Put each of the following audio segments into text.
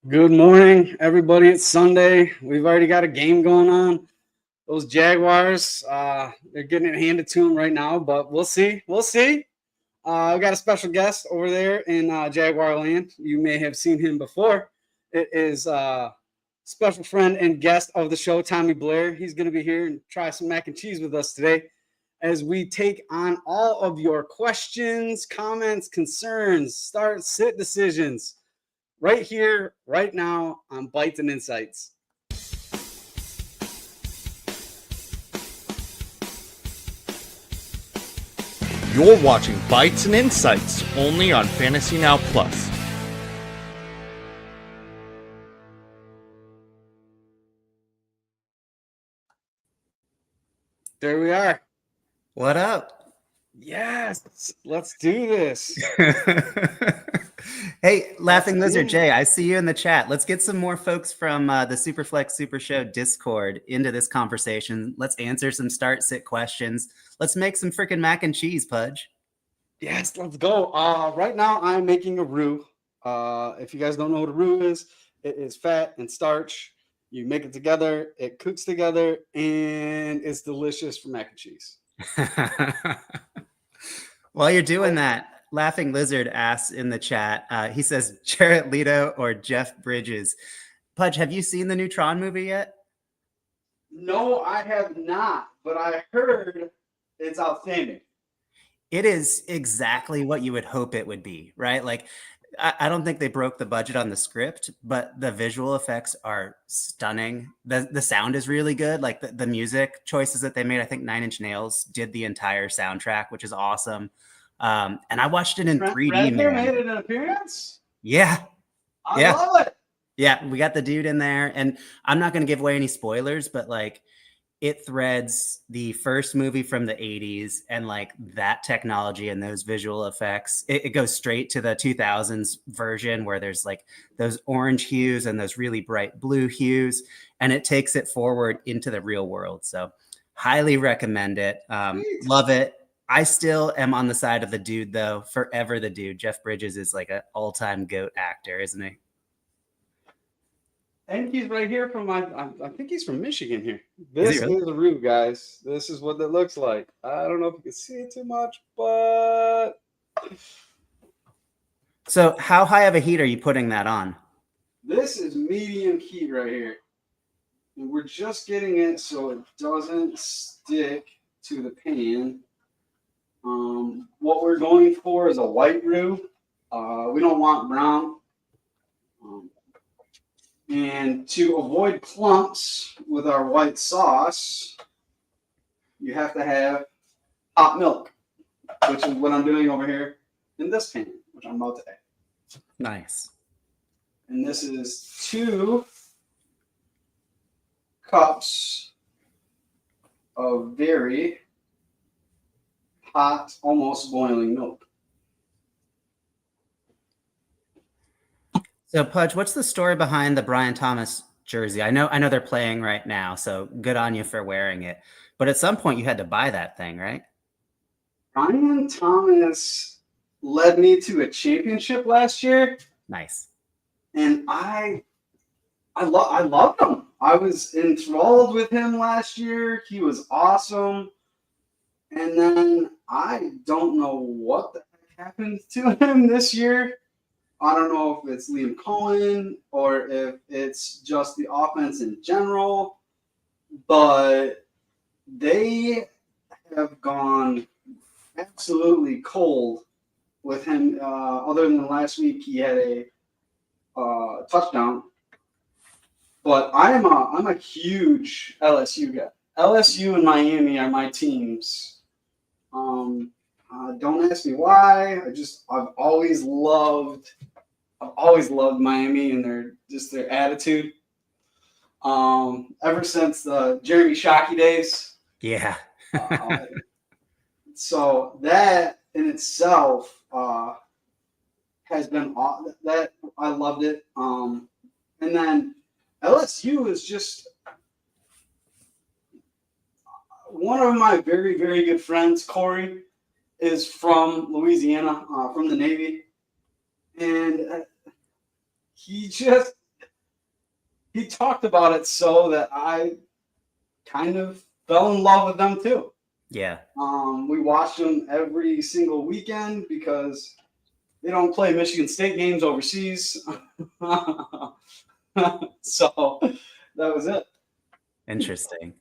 Good morning, everybody. It's Sunday. We've already got a game going on. Those Jaguars, they're getting it handed to them right now, but we'll see. We'll see. I've got a special guest over there in Jaguar Land. You may have seen him before. It is special friend and guest of the show, Tommy Blair. He's going to be here and try some mac and cheese with us today as we take on all of your questions, comments, concerns, start sit decisions right here, right now on Bites and Insights. You're watching Bites and Insights only on Fantasy Now Plus. There we are. What up? Yes, let's do this. Hey, Laughing Lizard Jay, I see you in the chat. Let's get some more folks from the Superflex Super Show Discord into this conversation. Let's answer some start-sit questions. Let's make some freaking mac and cheese, Pudge. Yes, let's go. Right now, I'm making a roux. If you guys don't know what a roux is, it is fat and starch. You make it together, it cooks together, and it's delicious for mac and cheese. While you're doing that, Laughing Lizard asks in the chat, he says, Jared Leto or Jeff Bridges. Pudge, have you seen the new Tron movie yet? No, I have not, but I heard it's outstanding. It is exactly what you would hope it would be, right? Like, I don't think they broke the budget on the script, but the visual effects are stunning. The sound is really good. Like the music choices that they made, I think Nine Inch Nails did the entire soundtrack, which is awesome. And I watched it in 3D. Reznor made an appearance? Yeah. I love it. Yeah, we got the dude in there. And I'm not going to give away any spoilers, but like it threads the first movie from the 80s and like that technology and those visual effects. It goes straight to the 2000s version where there's like those orange hues and those really bright blue hues. And it takes it forward into the real world. So highly recommend it. Love it. I still am on the side of the dude, though. Forever the dude. Jeff Bridges is like an all-time GOAT actor, isn't he? And he's right here from I think he's from Michigan here. This is, really? the roux, guys. This is what it looks like. I don't know if you can see it too much, but... So how high of a heat are you putting that on? This is medium heat right here. And we're just getting it so it doesn't stick to the pan. What we're going for is a white roux. We don't want brown. And to avoid clumps with our white sauce, you have to have hot milk, which is what I'm doing over here in this pan, which I'm about to add. Nice. And this is 2 cups of very hot, almost boiling milk. So, Pudge, what's the story behind the Brian Thomas jersey? I know they're playing right now, so good on you for wearing it. But at some point, you had to buy that thing, right? Brian Thomas led me to a championship last year. Nice. And I loved him. I was enthralled with him last year. He was awesome. And then I don't know what the heck happened to him this year. I don't know if it's Liam Cohen or if it's just the offense in general, but they have gone absolutely cold with him. Other than last week, he had a touchdown. But I'm a huge LSU guy. LSU and Miami are my teams. Don't ask me why. I've always loved Miami and their attitude. Ever since the Jeremy Shockey days. Yeah. So that in itself has been that I loved it. And then LSU is just one of my very, very good friends, Corey, is from Louisiana, from the Navy. And he just he talked about it so that I kind of fell in love with them too. Yeah. We watched them every single weekend because they don't play Michigan State games overseas. So that was it. Interesting.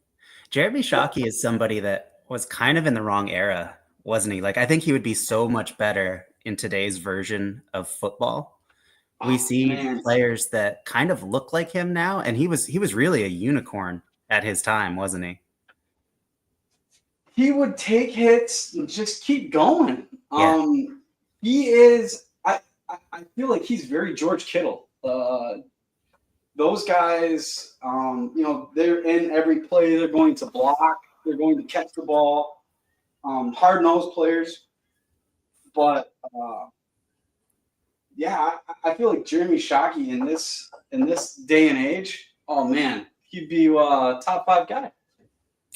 Jeremy Shockey is somebody that was kind of in the wrong era, wasn't he? Like, I think he would be so much better in today's version of football. We Oh, see man. players that kind of look like him now, and he was really a unicorn at his time, wasn't he? He would take hits and just keep going. Yeah. He is. I feel like he's very George Kittle. Those guys, they're in every play. They're going to block. They're going to catch the ball. Hard-nosed players. But yeah, I feel like Jeremy Shockey in this day and age. Oh man, he'd be a top 5 guy.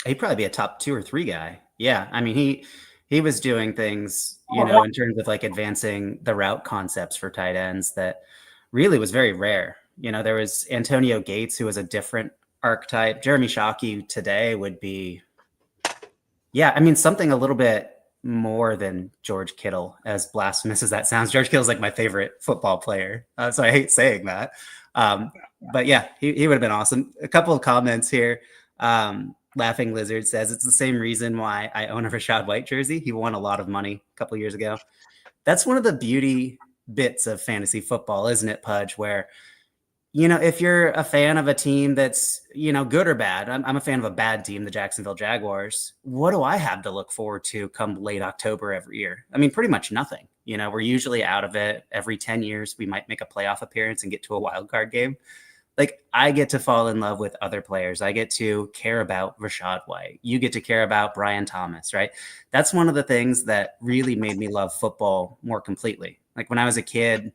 He'd probably be a top 2 or 3 guy. Yeah, I mean he was doing things, in terms of like advancing the route concepts for tight ends that really was very rare. There was Antonio Gates, who was a different archetype. Jeremy Shockey today would be, something a little bit more than George Kittle, as blasphemous as that sounds. George Kittle's like my favorite football player, so I hate saying that. But yeah, he would have been awesome. A couple of comments here. Laughing Lizard says it's the same reason why I own a Rachaad White jersey. He won a lot of money a couple of years ago. That's one of the beauty bits of fantasy football, isn't it, Pudge? Where, if you're a fan of a team that's, good or bad, I'm a fan of a bad team, the Jacksonville Jaguars. What do I have to look forward to come late October every year? I mean, pretty much nothing. We're usually out of it. Every 10 years, we might make a playoff appearance and get to a wild card game. Like, I get to fall in love with other players. I get to care about Rachaad White. You get to care about Brian Thomas, right? That's one of the things that really made me love football more completely. Like, when I was a kid,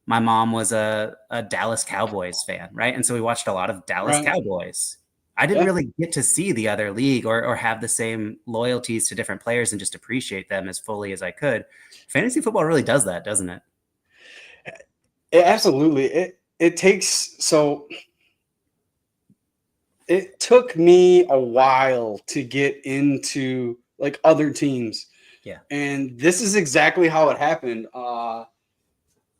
my mom was a Dallas Cowboys fan, right? And so we watched a lot of Dallas Cowboys. I didn't really get to see the other league or have the same loyalties to different players and just appreciate them as fully as I could. Fantasy football really does that, doesn't it? Absolutely. It took me a while to get into like other teams. Yeah. And this is exactly how it happened.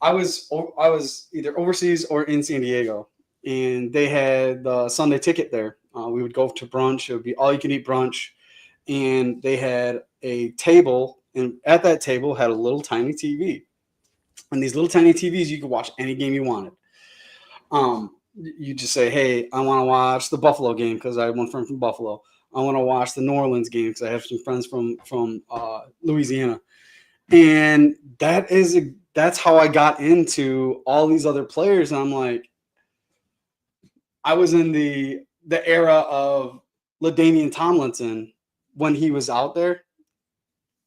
I was either overseas or in San Diego, and they had the Sunday ticket there. We would go to brunch. It would be all you can eat brunch. And they had a table, and at that table had a little tiny TV. And these little tiny TVs, you could watch any game you wanted. You just say, hey, I want to watch the Buffalo game because I have one friend from Buffalo. I want to watch the New Orleans game because I have some friends from Louisiana. And that's how I got into all these other players. And I'm like, I was in the era of LaDainian Tomlinson when he was out there.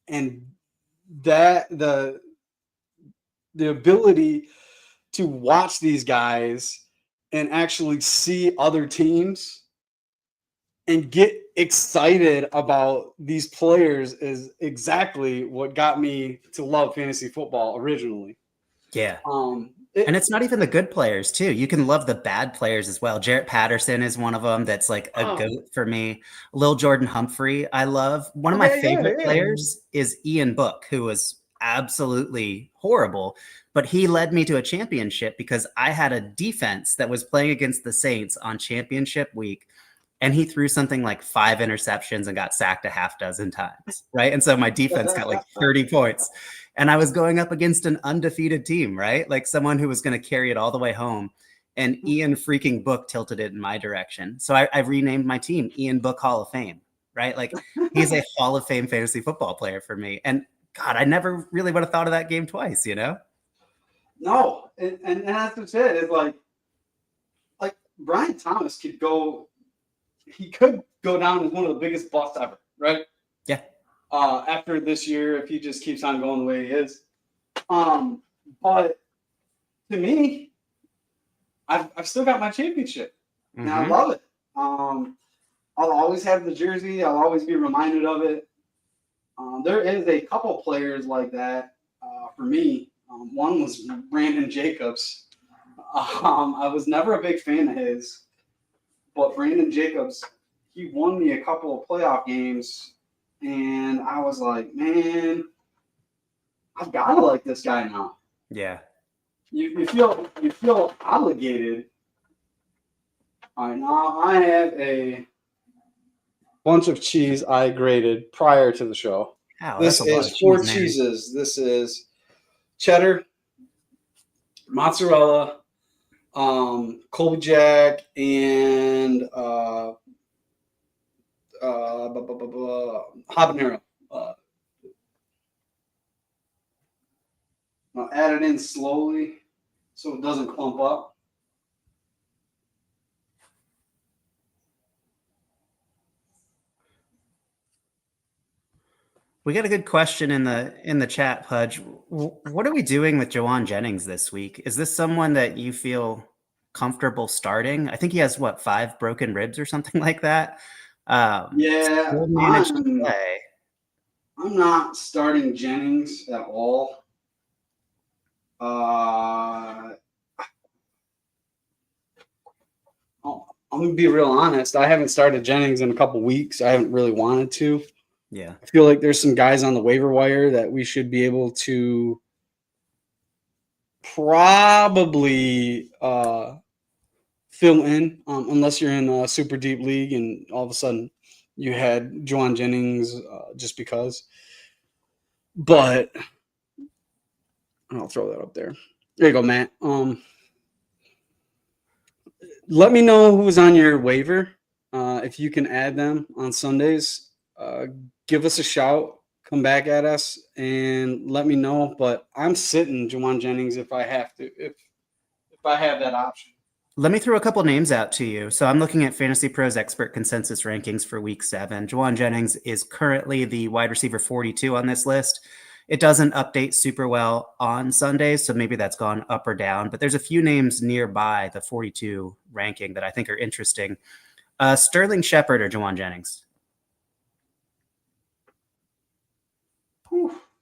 And that the ability to watch these guys and actually see other teams and get excited about these players is exactly what got me to love fantasy football originally. Yeah. And it's not even the good players too. You can love the bad players as well. Jarrett Patterson is one of them. That's like a goat for me. Lil Jordan Humphrey, I love. One of my favorite players is Ian Book, who was absolutely horrible, but he led me to a championship because I had a defense that was playing against the Saints on championship week. And he threw something like 5 interceptions and got sacked a half dozen times, right? And so my defense got like 30 points. And I was going up against an undefeated team, right? Like someone who was going to carry it all the way home. And Ian freaking Book tilted it in my direction. So I renamed my team Ian Book Hall of Fame, right? Like he's a Hall of Fame fantasy football player for me. And God, I never really would have thought of that game twice, you know? No. And that's what's it. It's like Brian Thomas could go down as one of the biggest busts ever, right? Yeah. After this year, if he just keeps on going the way he is. But to me, I've still got my championship, and I love it. I'll always have the jersey. I'll always be reminded of it. There is a couple players like that for me. One was Brandon Jacobs. I was never a big fan of his, but Brandon Jacobs, he won me a couple of playoff games, and I was like, man, I've got to like this guy now. Yeah. You feel obligated. All right, now I have a bunch of cheese I grated prior to the show. Wow, This that's a lot is of four cheese, man. cheeses. This is cheddar, mozzarella, Colby Jack, and habanero. I'll add it in slowly so it doesn't clump up. We got a good question in the chat, Pudge. What are we doing with Jawan Jennings this week? Is this someone that you feel comfortable starting? I think he has 5 broken ribs or something like that. Yeah, still managed to I'm play. not starting Jennings at all. I'm gonna be real honest. I haven't started Jennings in a couple weeks. I haven't really wanted to. Yeah. I feel like there's some guys on the waiver wire that we should be able to probably fill in, unless you're in a super deep league and all of a sudden you had Jawan Jennings just because. But I'll throw that up there. There you go, Matt. Let me know who's on your waiver. If you can add them on Sundays, give us a shout. Come back at us and let me know. But I'm sitting Jawan Jennings if I have to, if I have that option. Let me throw a couple names out to you. So I'm looking at Fantasy Pros expert consensus rankings for week 7. Jawan Jennings is currently the wide receiver 42 on this list. It doesn't update super well on Sundays, so maybe that's gone up or down. But there's a few names nearby the 42 ranking that I think are interesting. Sterling Shepard or Jawan Jennings?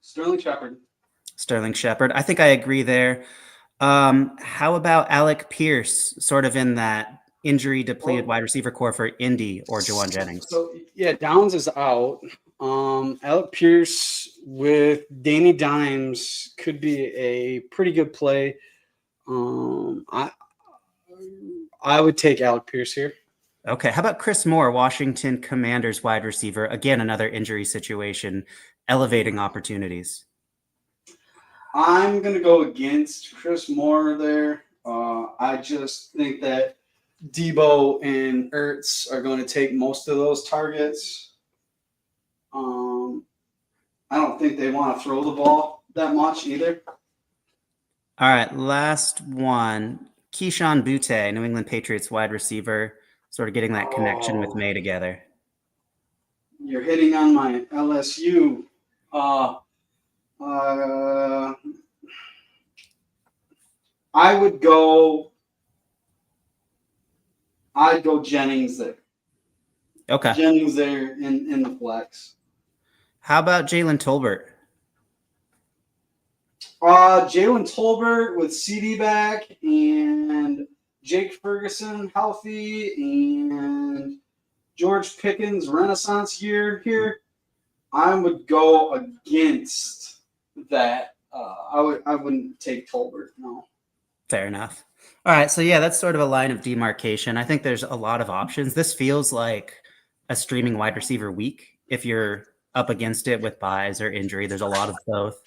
Sterling Shepard. Sterling Shepard. I think I agree there. How about Alec Pierce, sort of in that injury depleted wide receiver core for Indy or Jawan Jennings? So yeah, Downs is out. Alec Pierce with Danny Dimes could be a pretty good play. I would take Alec Pierce here. Okay. How about Chris Moore, Washington Commanders wide receiver? Again, another injury situation, elevating opportunities. I'm going to go against Chris Moore there. I just think that Debo and Ertz are going to take most of those targets. I don't think they want to throw the ball that much either. All right, last one. Keyshawn Butte, New England Patriots wide receiver, sort of getting that connection with May together. You're hitting on my LSU. I'd go Jennings there. Okay. Jennings there in the flex. How about Jalen Tolbert? Jalen Tolbert with CD back and Jake Ferguson healthy and George Pickens Renaissance year here. I would go against that. I wouldn't take Tolbert. No. Fair enough. All right. So yeah, that's sort of a line of demarcation. I think there's a lot of options. This feels like a streaming wide receiver week. If you're up against it with buys or injury, there's a lot of both.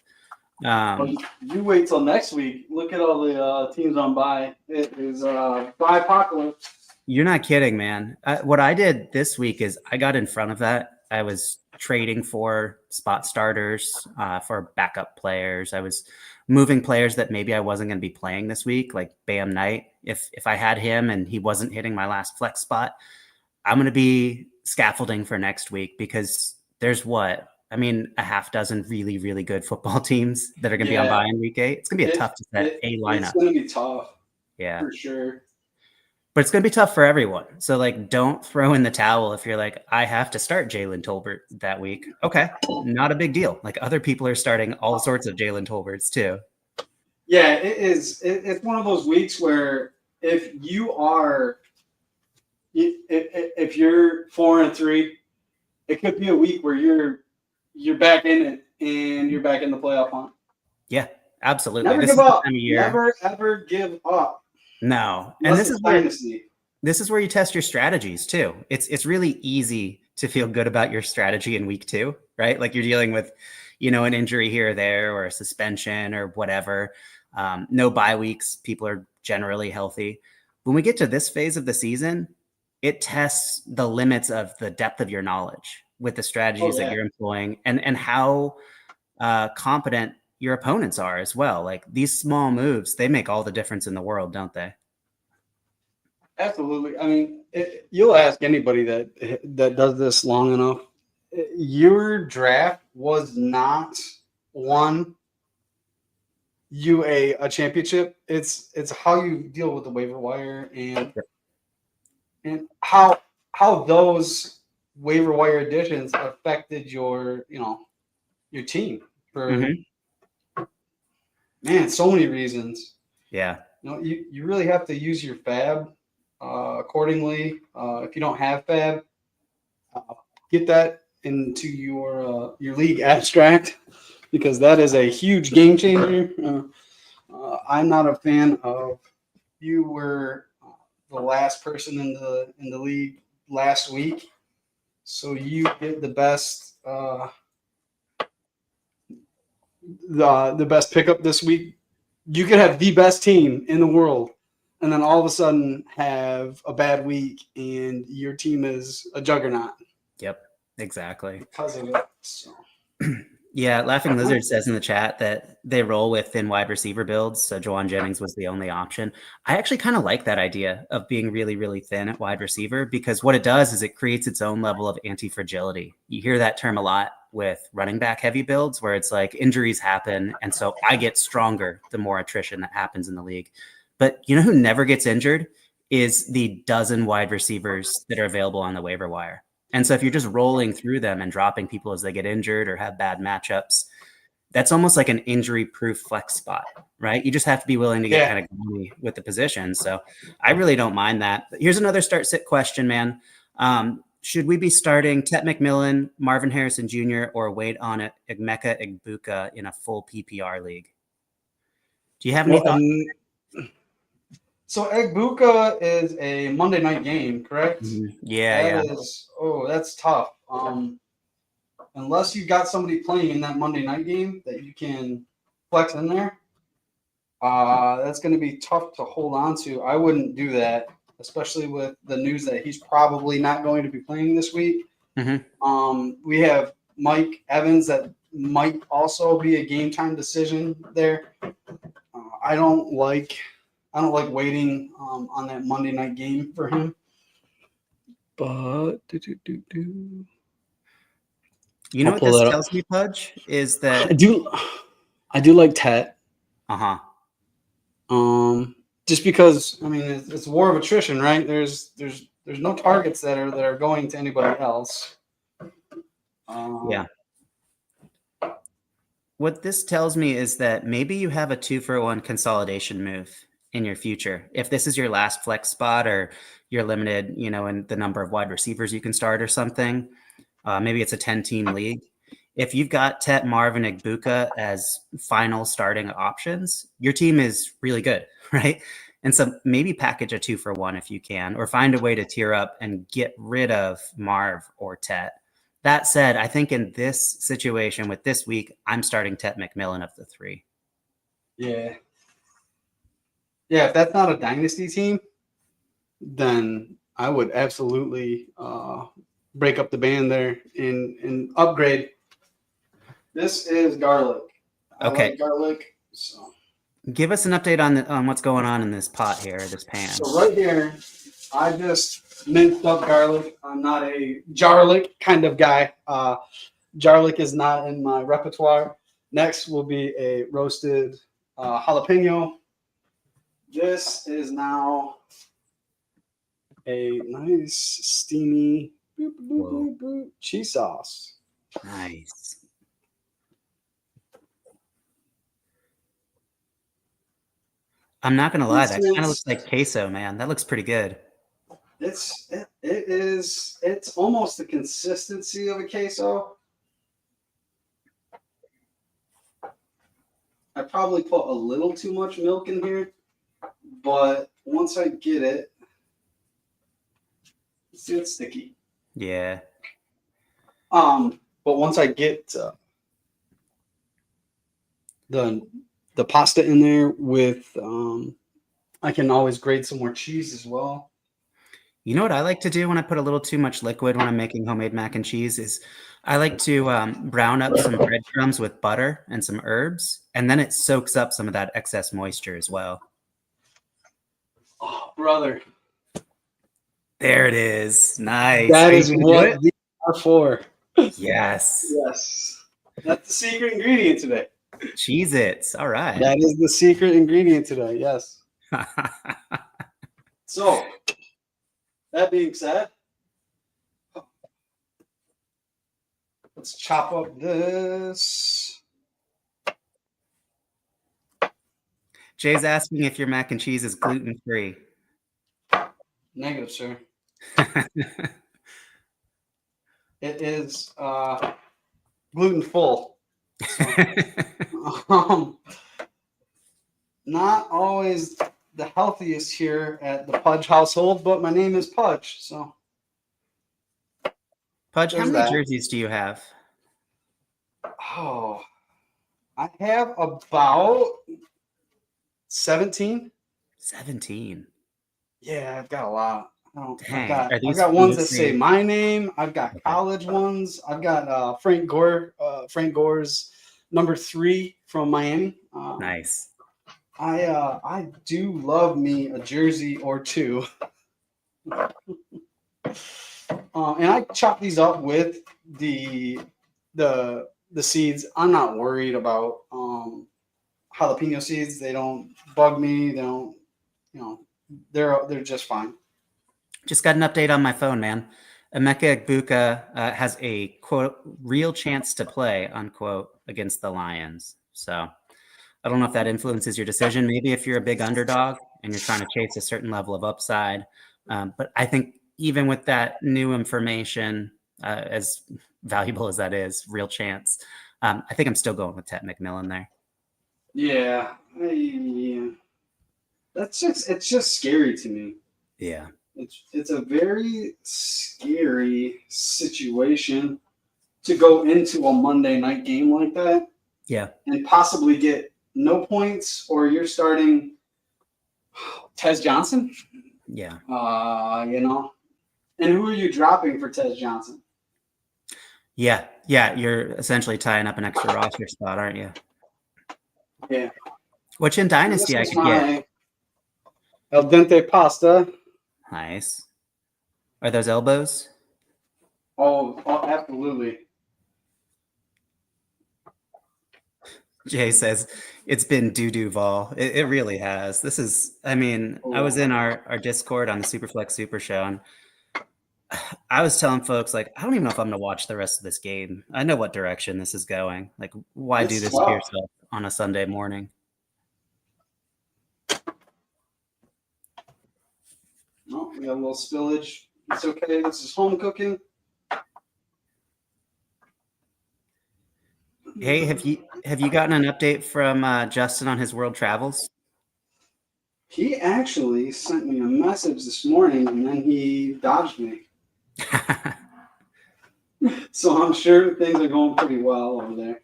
You wait till next week. Look at all the teams on bye. It is bye apocalypse. You're not kidding, man. What I did this week is I got in front of that. I was trading for spot starters, for backup players. I was moving players that maybe I wasn't going to be playing this week, like Bam Knight. If I had him and he wasn't hitting my last flex spot, I'm going to be scaffolding for next week because there's a half dozen really, really good football teams that are going to be on bye in week 8. It's going to be tough to set a lineup. It's going to be tough. Yeah. For sure. But it's going to be tough for everyone. So, don't throw in the towel if you're like, I have to start Jalen Tolbert that week. Okay, not a big deal. Other people are starting all sorts of Jalen Tolberts too. Yeah, it is. It's one of those weeks where if you are, if you're 4-3, it could be a week where you're back in it and you're back in the playoff hunt. Yeah, absolutely. Never This give is the up. time of year. Never ever give up. No, and Unless it's dynasty. this is where you test your strategies too. It's really easy to feel good about your strategy in week 2, right? Like you're dealing with, an injury here or there, or a suspension or whatever. No bye weeks. People are generally healthy. When we get to this phase of the season, it tests the limits of the depth of your knowledge with the strategies that you're employing, and how competent your opponents are as well. Like these small moves, they make all the difference in the world, don't they? Absolutely. I mean, you'll ask anybody that does this long enough. Your draft was not won you a championship. It's how you deal with the waiver wire and how those waiver wire additions affected your your team for man, so many reasons. Yeah. You really have to use your fab accordingly. If you don't have fab, get that into your league abstract because that is a huge game changer. I'm not a fan of. You were the last person in the league last week, so you get the best the best pickup this week. You could have the best team in the world, and then all of a sudden have a bad week, and your team is a juggernaut. Yep, exactly. Because of it. So. Yeah, Laughing Lizard says in the chat that they roll with thin wide receiver builds, so Juwan Jennings was the only option. I actually kind of like that idea of being really, really thin at wide receiver, because what it does is it creates its own level of anti-fragility. You hear that term a lot with running back heavy builds, where it's like injuries happen, and so I get stronger the more attrition that happens in the league. But you know who never gets injured is the dozen wide receivers that are available on the waiver wire. And so if you're just rolling through them and dropping people as they get injured or have bad matchups, that's almost like an injury-proof flex spot, right? You just have to be willing to get kind of gummy with the position. So I really don't mind that. But here's another start-sit question, man. Should we be starting Tet McMillan, Marvin Harrison Jr., or wait on Emeka Egbuka in a full PPR league? Do you have any thoughts? So Egbuka is a Monday night game, correct? Yeah, That's tough. Unless you got somebody playing in that Monday night game that you can flex in there, that's going to be tough to hold on to. I wouldn't do that, especially with the news that he's probably not going to be playing this week. We have Mike Evans that might also be a game time decision there. I don't like waiting on that Monday night game for him. But you know what this tells me, Pudge, is that I do like Tet. Just because it's a war of attrition, right? There's no targets that are going to anybody else. Yeah. What this tells me is that maybe you have a 2-for-1 consolidation move in your future. If this is your last flex spot, or you're limited, in the number of wide receivers you can start or something, maybe it's a 10-team league. If you've got Tet, Marvin, Egbuka as final starting options, your team is really good, right? And so maybe package a 2-for-1 if you can, or find a way to tier up and get rid of Marv or Tet. That said, I think in this situation with this week, I'm starting Tet McMillan of the 3. Yeah. Yeah, if that's not a dynasty team, then I would absolutely break up the band there and upgrade. This is garlic. Okay. I like garlic. So give us an update on what's going on in this pot here, this pan. So right here, I just minced up garlic. I'm not a jarlic kind of guy. Jarlic is not in my repertoire. Next will be a roasted jalapeno. This is now a nice steamy cheese sauce. Nice. I'm not gonna lie, that kind of It's looks like queso, man. That looks pretty good. it's almost the consistency of a queso. I probably put a little too much milk in here, but once I get it, it's sticky. Yeah. But once I get the pasta in there with, I can always grate some more cheese as well. You know what I like to do when I put a little too much liquid when I'm making homemade mac and cheese is I like to brown up some breadcrumbs with butter and some herbs, and then it soaks up some of that excess moisture as well. Oh, brother. There it is. Nice. That Are you is gonna do what it? these are for. Yes. Yes. That's the secret ingredient today. Cheese Its. All right. That is the secret ingredient today. Yes. So, that being said, let's chop up this. Jay's asking if your mac and cheese is gluten free. Negative, sir. It is gluten full. Not always the healthiest here at the Pudge household, but my name is Pudge, so Pudge, how There's many that. jerseys do you have? oh, I have about 17. 17. Yeah, I've got a lot. Dang. Are I've these got ones that say mostly- my name. I've got Okay. college ones. I've got Frank Gore's number 3 from Miami. Nice. I do love me a jersey or two. And I chop these up with the seeds. I'm not worried about jalapeno seeds. They don't bug me. They don't, they're just fine. Just got an update on my phone, man. Emeka Egbuka has a quote real chance to play unquote against the Lions. So I don't know if that influences your decision. Maybe if you're a big underdog and you're trying to chase a certain level of upside. But I think even with that new information, as valuable as that is, real chance, I think I'm still going with Ted McMillan there. Yeah, it's just scary to me. Yeah. It's a very scary situation to go into a Monday night game like that Yeah. and possibly get no points, or you're starting Tez Johnson. Yeah. And who are you dropping for Tez Johnson? Yeah. Yeah. You're essentially tying up an extra roster spot, aren't you? Yeah. Which in Dynasty I This is could get. my- Al dente pasta. Nice. Are those elbows? Oh, absolutely. Jay says it's been doo-doo Vol. It really has. This is, I mean, I was in our Discord on the Superflex Super Show, and I was telling folks, like, I don't even know if I'm going to watch the rest of this game. I know what direction this is going. Like, why do It's this tough. to yourself on a Sunday morning? Oh, we got a little spillage. It's okay. This is home cooking. Hey, have you gotten an update from Justin on his world travels? He actually sent me a message this morning, and then he dodged me. So I'm sure things are going pretty well over there.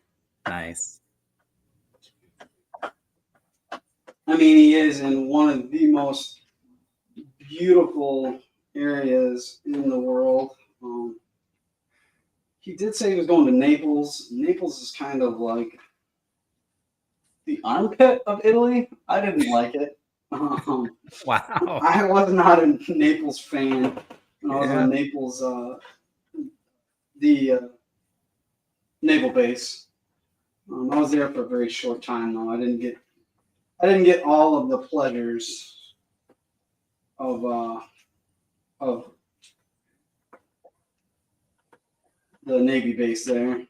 Nice. I mean, he is in one of the most beautiful areas in the world. He did say he was going to Naples. Naples is kind of like the armpit of Italy. I didn't like it. Wow. I was not a Naples fan when I was Yeah. on Naples, the naval base. I was there for a very short time, though. I didn't get all of the pleasures of the Navy base there.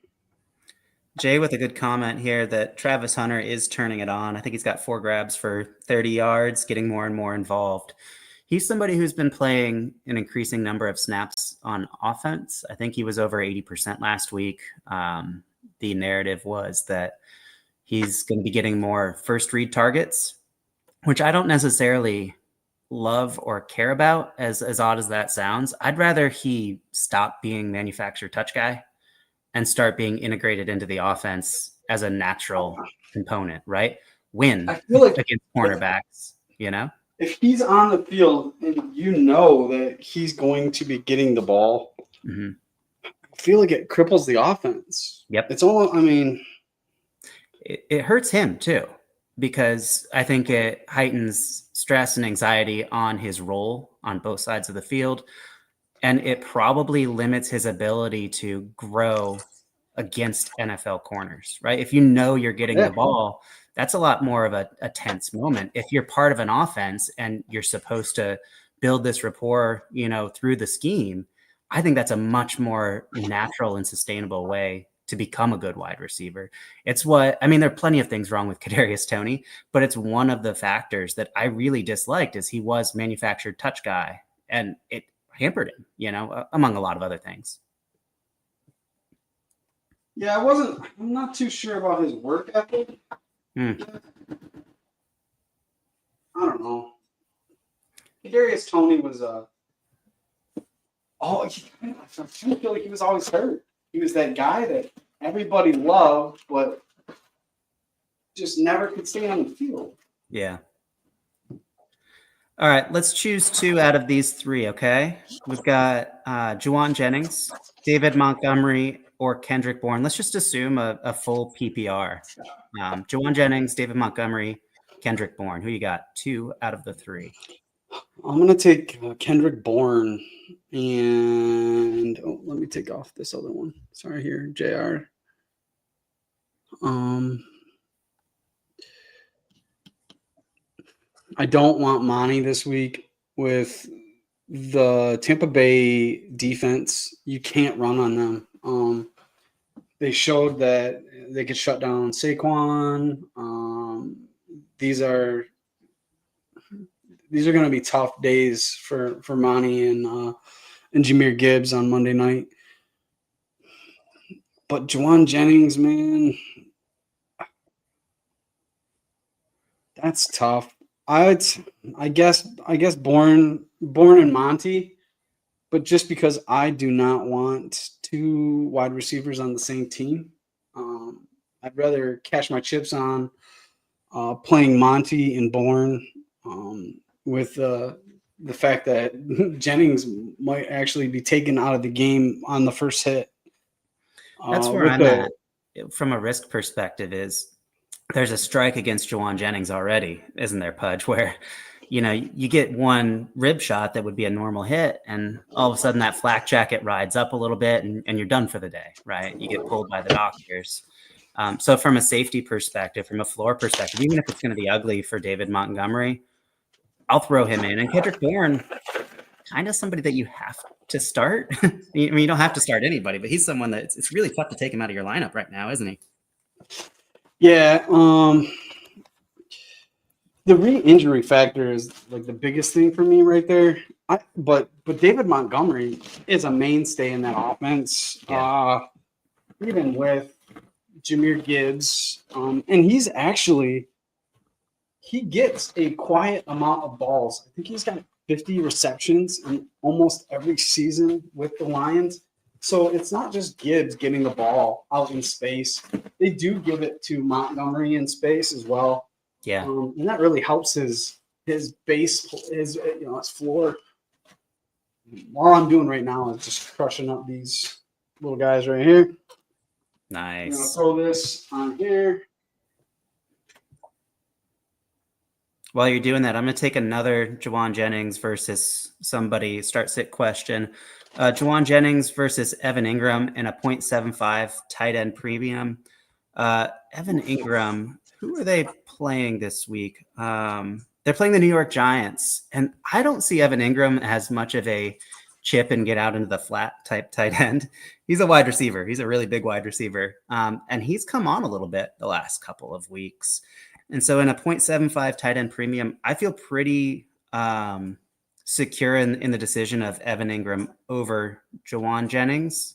Jay with a good comment here that Travis Hunter is turning it on. I think he's got 4 grabs for 30 yards, getting more and more involved. He's somebody who's been playing an increasing number of snaps on offense. I think he was over 80% last week. The narrative was that he's going to be getting more first read targets, which I don't necessarily love or care about, as odd as that sounds. I'd rather he stop being manufactured touch guy and start being integrated into the offense as a natural component, right? Win I feel like against cornerbacks, you know? If he's on the field and you know that he's going to be getting the ball, Mm-hmm. I feel like it cripples the offense. Yep. It's all, I mean, It hurts him too, because I think it heightens stress and anxiety on his role on both sides of the field. And it probably limits his ability to grow against NFL corners, right? If you know you're getting the ball, that's a lot more of a tense moment. If you're part of an offense and you're supposed to build this rapport, through the scheme, I think that's a much more natural and sustainable way to become a good wide receiver. It's there are plenty of things wrong with Kadarius Toney, but it's one of the factors that I really disliked is he was manufactured touch guy, and it hampered him, among a lot of other things. Yeah, I'm not too sure about his work ethic. I don't know. Kadarius Toney was I feel like he was always hurt. He was that guy that everybody loved, but just never could stay on the field. Yeah. All right, let's choose 2 out of these 3, okay? We've got Juwan Jennings, David Montgomery, or Kendrick Bourne. Let's just assume a full PPR. Juwan Jennings, David Montgomery, Kendrick Bourne. Who you got? 2 out of the 3. I'm going to take Kendrick Bourne, and let me take off this other one. Sorry here, JR. I don't want Monty this week with the Tampa Bay defense. You can't run on them. They showed that they could shut down Saquon. These are going to be tough days for Monty and Jahmyr Gibbs on Monday night. But Juwan Jennings, man, that's tough. I guess Bourne and Monty, but just because I do not want 2 wide receivers on the same team, I'd rather cash my chips on playing Monty and Bourne with the fact that Jennings might actually be taken out of the game on the first hit. That's where I'm at from a risk perspective is there's a strike against Juwan Jennings already, isn't there, Pudge, where, you get one rib shot that would be a normal hit, and all of a sudden that flak jacket rides up a little bit and you're done for the day, right? You get pulled by the doctors. So from a safety perspective, from a floor perspective, even if it's going to be ugly for David Montgomery, I'll throw him in. And Kendrick Bourne, kind of somebody that you have to start. You don't have to start anybody, but he's someone that it's really tough to take him out of your lineup right now, isn't he? Yeah. The re-injury factor is like the biggest thing for me right there. But David Montgomery is a mainstay in that offense. Yeah. Even with Jahmyr Gibbs, and he gets a quiet amount of balls. I think he's got 50 receptions in almost every season with the Lions. So it's not just Gibbs getting the ball out in space. They do give it to Montgomery in space as well. Yeah. And that really helps his base, his floor. All I'm doing right now is just crushing up these little guys right here. Nice. I'm going to throw this on here. While you're doing that, I'm going to take another Juwan Jennings versus somebody start-sit question. Juwan Jennings versus Evan Ingram in a 0.75 tight end premium. Evan Ingram, who are they playing this week? They're playing the New York Giants, and I don't see Evan Ingram as much of a chip and get out into the flat type tight end. He's a wide receiver. He's a really big wide receiver. And he's come on a little bit the last couple of weeks. And so in a 0.75 tight end premium, I feel pretty secure in the decision of Evan Ingram over Jawan Jennings.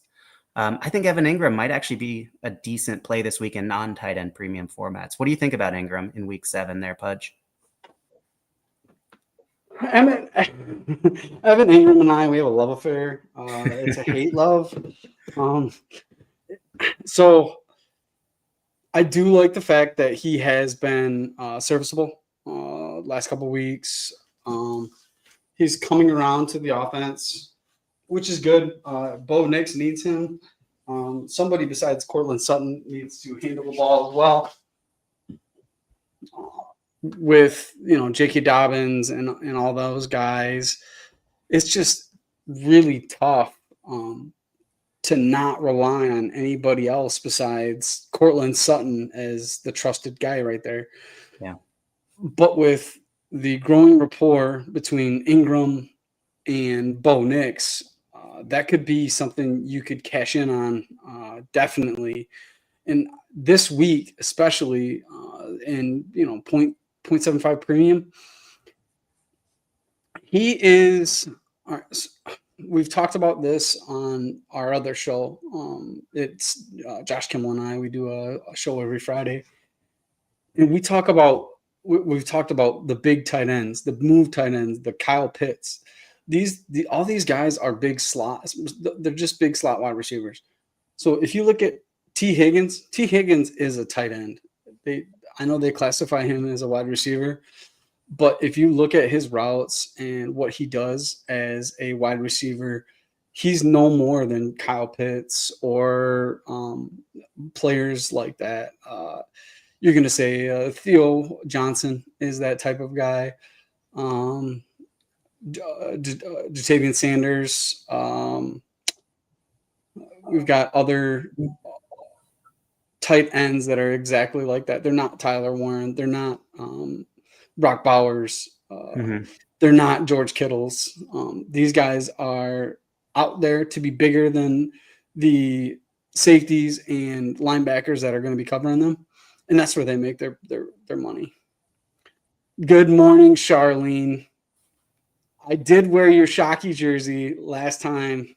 I think Evan Ingram might actually be a decent play this week in non-tight end premium formats. What do you think about Ingram in week 7 there, Pudge? Evan Ingram and I, we have a love affair. It's a hate love. So I do like the fact that he has been serviceable last couple of weeks. He's coming around to the offense, which is good. Bo Nix needs him. Somebody besides Cortland Sutton needs to handle the ball as well. With J.K. Dobbins and all those guys, it's just really tough to not rely on anybody else besides Cortland Sutton as the trusted guy right there. Yeah. But with the growing rapport between Ingram and Bo Nix, that could be something you could cash in on, definitely. And this week, especially in 0.75 premium, he is. We've talked about this on our other show. It's Josh Kimmel and I. We do a show every Friday, and we've talked about the big tight ends, the move tight ends, the Kyle Pitts. All these guys are big slots. They're just big slot wide receivers. So if you look at T. Higgins is a tight end. I know they classify him as a wide receiver, but if you look at his routes and what he does as a wide receiver, he's no more than Kyle Pitts or players like that. You're going to say Theo Johnson is that type of guy. Jatavian Sanders. We've got other tight ends that are exactly like that. They're not Tyler Warren. They're not Brock Bowers. They're not George Kittles. These guys are out there to be bigger than the safeties and linebackers that are going to be covering them. And that's where they make their money. Good morning, Charlene. I did wear your Shockey jersey last time.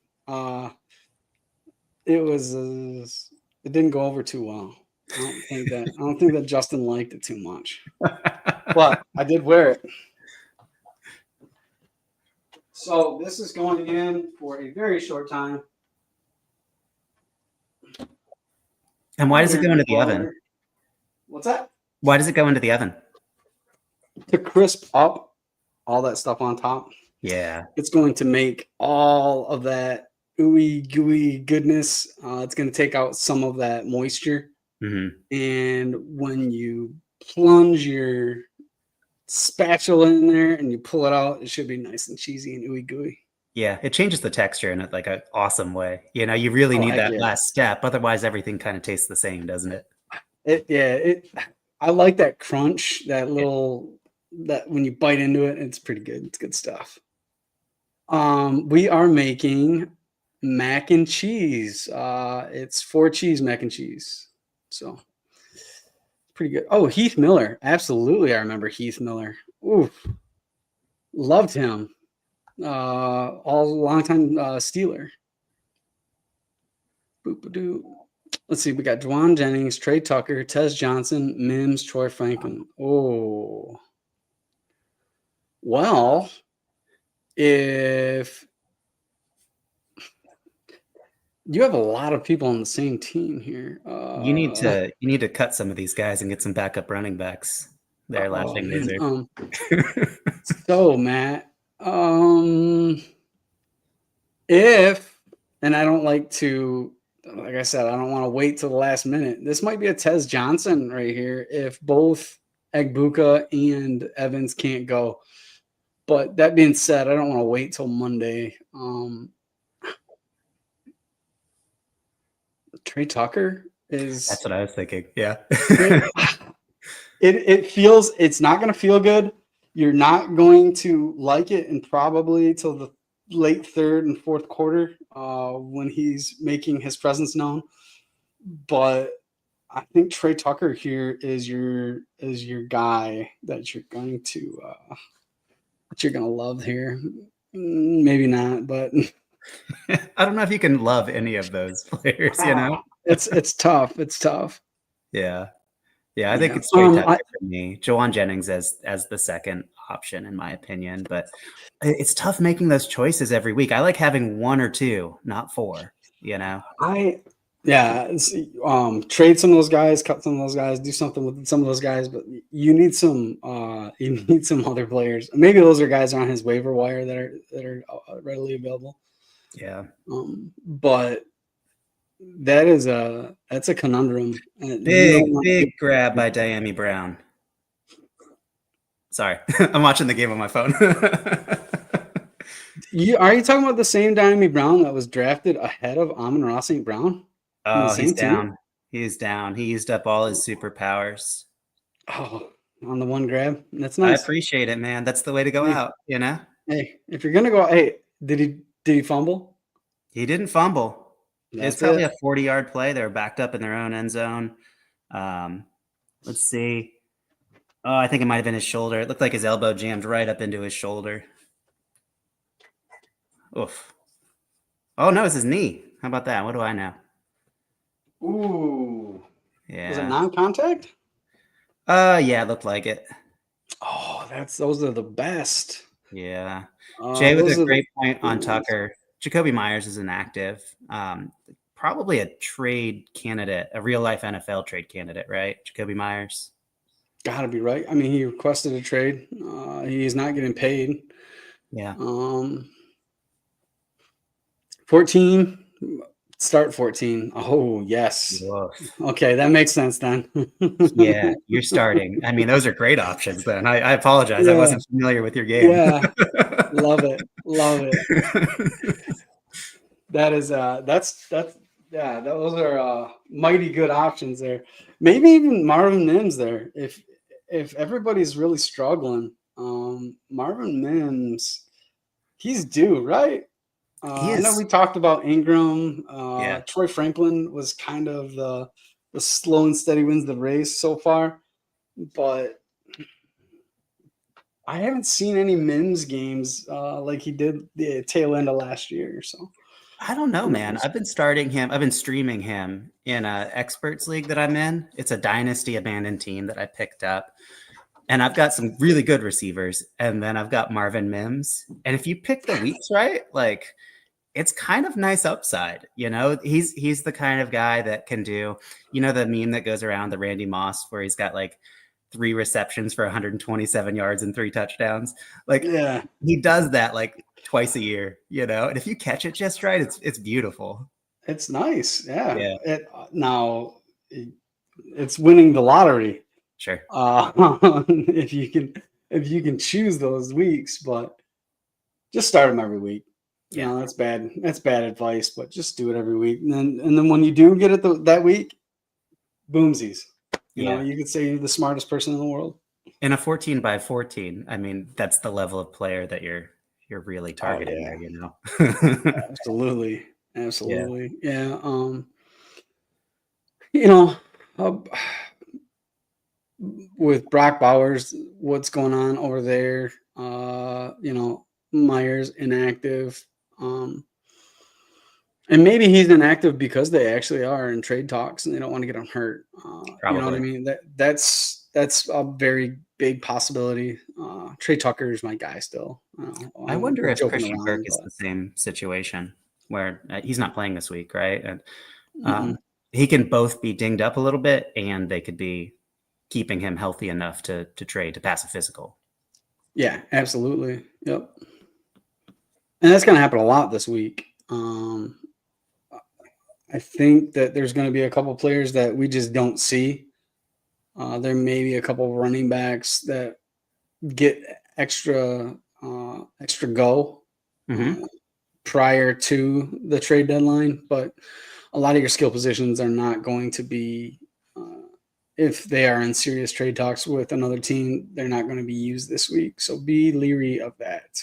It didn't go over too well. I don't think that Justin liked it too much. But I did wear it. So this is going in for a very short time. And why does it go into the oven? What's that? Why does it go into the oven? To crisp up all that stuff on top. Yeah. It's going to make all of that ooey gooey goodness. It's going to take out some of that moisture. And when you plunge your spatula in there and you pull it out, it should be nice and cheesy and ooey gooey. Yeah, it changes the texture in like an awesome way. You really need that last step. Otherwise, everything kind of tastes the same, doesn't it? I like that crunch, that when you bite into it, it's pretty good. It's good stuff. We are making mac and cheese. It's 4 cheese mac and cheese. So pretty good. Oh, Heath Miller. Absolutely. I remember Heath Miller. Ooh, loved him. Long time Steeler. Boop-a-doo. Let's see. We got Jawan Jennings, Trey Tucker, Tez Johnson, Mims, Troy Franklin. Oh, well, if you have a lot of people on the same team here, you need to cut some of these guys and get some backup running backs. They're laughing laser. So Matt, and I don't like to, like I said, I don't want to wait till the last minute. This might be a Tez Johnson right here if both Egbuka and Evans can't go. But that being said, I don't want to wait till Monday. Trey Tucker is. That's what I was thinking. Yeah. It feels, it's not going to feel good. You're not going to like it, and probably till the late third and fourth quarter when he's making his presence known. But I think Trey Tucker here is your guy that you're going to love here. Maybe not, but I don't know if you can love any of those players, you know? it's tough. It's tough. Yeah. Yeah, I think Yeah. it's Trey Tucker for me. Jawan Jennings as the second option, in my opinion. But it's tough making those choices every week. I like having one or two, not four, you know? Trade some of those guys, cut some of those guys, do something with some of those guys, but you need some other players. Maybe those are guys on his waiver wire that are readily available. Yeah. But that's a conundrum. Big grab by Diami Brown. Sorry, I'm watching the game on my phone. Are you talking about the same Diami Brown that was drafted ahead of Amon-Ra St. Brown? Oh, he's down. He's down. He used up all his superpowers. Oh, on the one grab. That's nice. I appreciate it, man. That's the way to go out, you know? Hey, if you're gonna go, hey, did he fumble? He didn't fumble. It's probably a 40-yard play. They were backed up in their own end zone. Let's see. Oh, I think it might have been his shoulder. It looked like his elbow jammed right up into his shoulder. Oof. Oh, no, it's his knee. How about that? What do I know? Ooh. Yeah. Was it non-contact? Yeah, it looked like it. Oh, those are the best. Yeah. Jay with a great point on Tucker. Jakobi Meyers is inactive. Probably a trade candidate, a real-life NFL trade candidate, right? Jakobi Meyers. Gotta be right. I mean, he requested a trade. He's not getting paid. Yeah. 14. Start 14. Oh, yes. Whoa. Okay, that makes sense then. Yeah, you're starting. I mean, those are great options then. I apologize. Yeah. I wasn't familiar with your game. Yeah. Love it. Love it. Those are mighty good options there. Maybe even Marvin Mims there. If everybody's really struggling, Marvin Mims, he's due, right? I know we talked about Ingram. Troy Franklin was kind of the slow and steady wins the race so far, but I haven't seen any Mims games like he did the tail end of last year or so. I don't know, man. I've been starting him. I've been streaming him in a experts league that I'm in. It's a dynasty abandoned team that I picked up. And I've got some really good receivers. And then I've got Marvin Mims. And if you pick the weeks right, like it's kind of nice upside. You know, he's the kind of guy that can do, you know, the meme that goes around, the Randy Moss, where he's got like 3 receptions for 127 yards and 3 touchdowns. Like he does that like twice a year, you know, and if you catch it just right, it's beautiful. It's nice. Yeah. It's winning the lottery. Sure. If you can choose those weeks, but just start them every week. Yeah, that's bad. That's bad advice, but just do it every week. And then when you do get it that week, boomsies. You know, you could say you're the smartest person in the world. In a 14 by 14, I mean, that's the level of player that you're really targeting there, you know. Absolutely. Yeah. You know, with Brock Bowers, what's going on over there? You know, Myers inactive. And maybe he's inactive because they actually are in trade talks and they don't want to get him hurt. You know what I mean? That's a very big possibility. Trey Tucker is my guy still. I wonder if Christian Kirk is the same situation where he's not playing this week, right? And he can both be dinged up a little bit and they could be keeping him healthy enough to trade, to pass a physical. Yeah, absolutely. Yep. And that's going to happen a lot this week. I think that there's going to be a couple players that we just don't see. There may be a couple running backs that get extra go prior to the trade deadline, but a lot of your skill positions are not going to be, if they are in serious trade talks with another team, they're not going to be used this week. So be leery of that.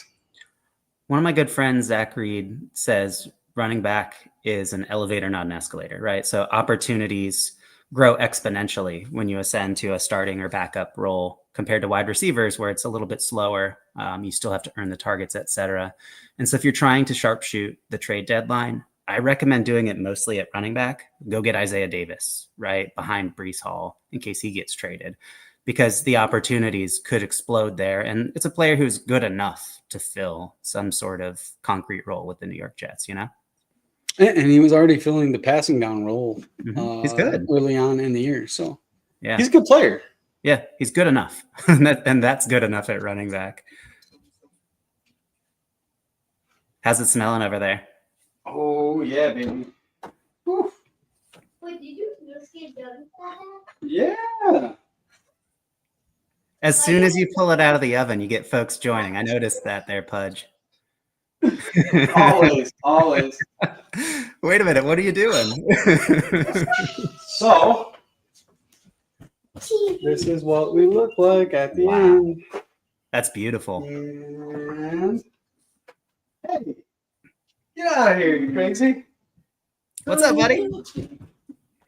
One of my good friends, Zach Reed, says running back is an elevator, not an escalator, right? So opportunities grow exponentially when you ascend to a starting or backup role compared to wide receivers, where it's a little bit slower. You still have to earn the targets, etc. And so if you're trying to sharpshoot the trade deadline, I recommend doing it mostly at running back. Go get Isaiah Davis, right, behind Brees Hall in case he gets traded, because the opportunities could explode there. And it's a player who's good enough to fill some sort of concrete role with the New York Jets, you know? And he was already filling the passing down role He's good. early on in the year. So Yeah. he's a good player. Yeah, he's good enough. and that's good enough at running back. How's it smelling over there? Oh yeah, baby. Whew. Wait, did you just get done with that? Yeah. As soon as you pull it out of the oven, you get folks joining. I noticed that there, Pudge. Always. Wait a minute, what are you doing? So This is what we look like at the Wow. end. That's beautiful. and hey, get out of here, you crazy. What's up, buddy?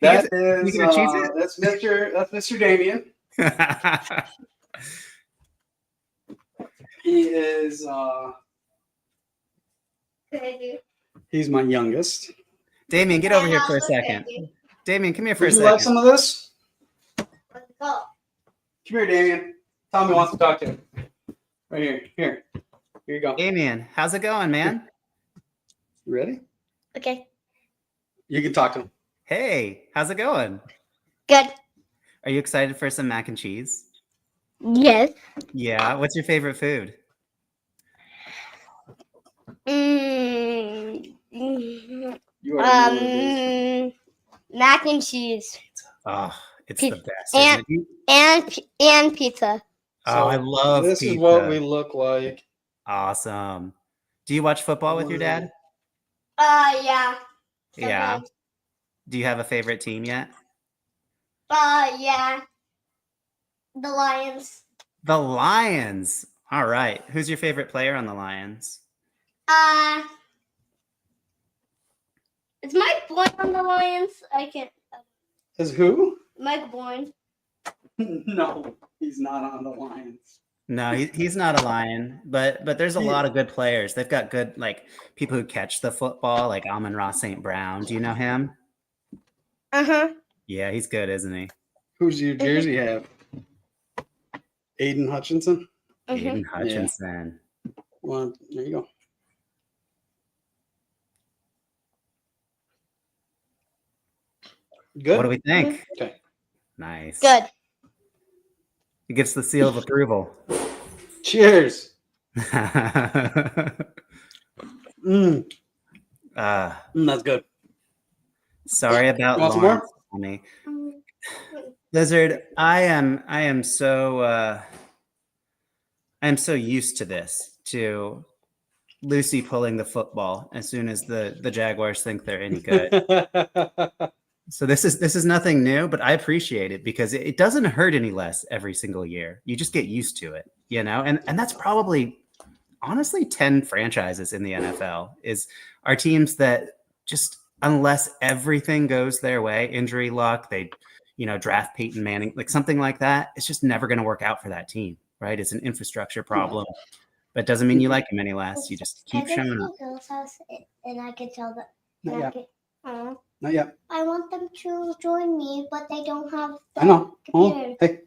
That You is gonna cheese it? that's Mr. Damien. He is Crazy. He's my youngest. Damien, get over here for a Also second. crazy. Damien, come here for a would you second. like some of this? Let's go. Come here, Damien. Tommy wants to talk to you. Right here. Here you go. Damien, how's it going, man? You ready? Okay. You can talk to him. Hey, how's it going? Good. Are you excited for some mac and cheese? Yes. Yeah. What's your favorite food? Mm, You already know what it is. mac and cheese Oh, it's Pi- the best. and- Isn't it? and pizza. Oh, I love This pizza. is what we look like. Awesome. Do you watch football with your dad? Yeah. Yeah. Sometimes. Do you have a favorite team yet? Yeah. The Lions. The Lions. All right. Who's your favorite player on the Lions? Is Mike Bourne on the Lions? I can't. Is who? Mike Bourne. No, he's not on the Lions. No, he's not a Lion, but there's a lot of good players. They've got good people who catch the football, like Amon-Ra St. Brown. Do you know him? Uh-huh. Yeah, he's good, isn't he? Who's your jersey have? Aiden Hutchinson. Aiden Hutchinson. Well, there you go. Good. What do we think? Okay. Nice. Good. He gets the seal of approval. Cheers. That's good. Sorry about You want some more? Lawrence. Honey. Lizard, I am so used to this, to Lucy pulling the football as soon as the Jaguars think they're any good. So this is nothing new, but I appreciate it because it doesn't hurt any less every single year. You just get used to it, you know? And that's probably honestly 10 franchises in the NFL are teams that just, unless everything goes their way, injury luck, they draft Peyton Manning, like something like that, it's just never going to work out for that team, right? It's an infrastructure problem. But it doesn't mean you like him any less. You just keep showing up. Girl's house, and I can tell that. Not yet. Not yet. I want them to join me, but they don't have. The I know. Oh, computer.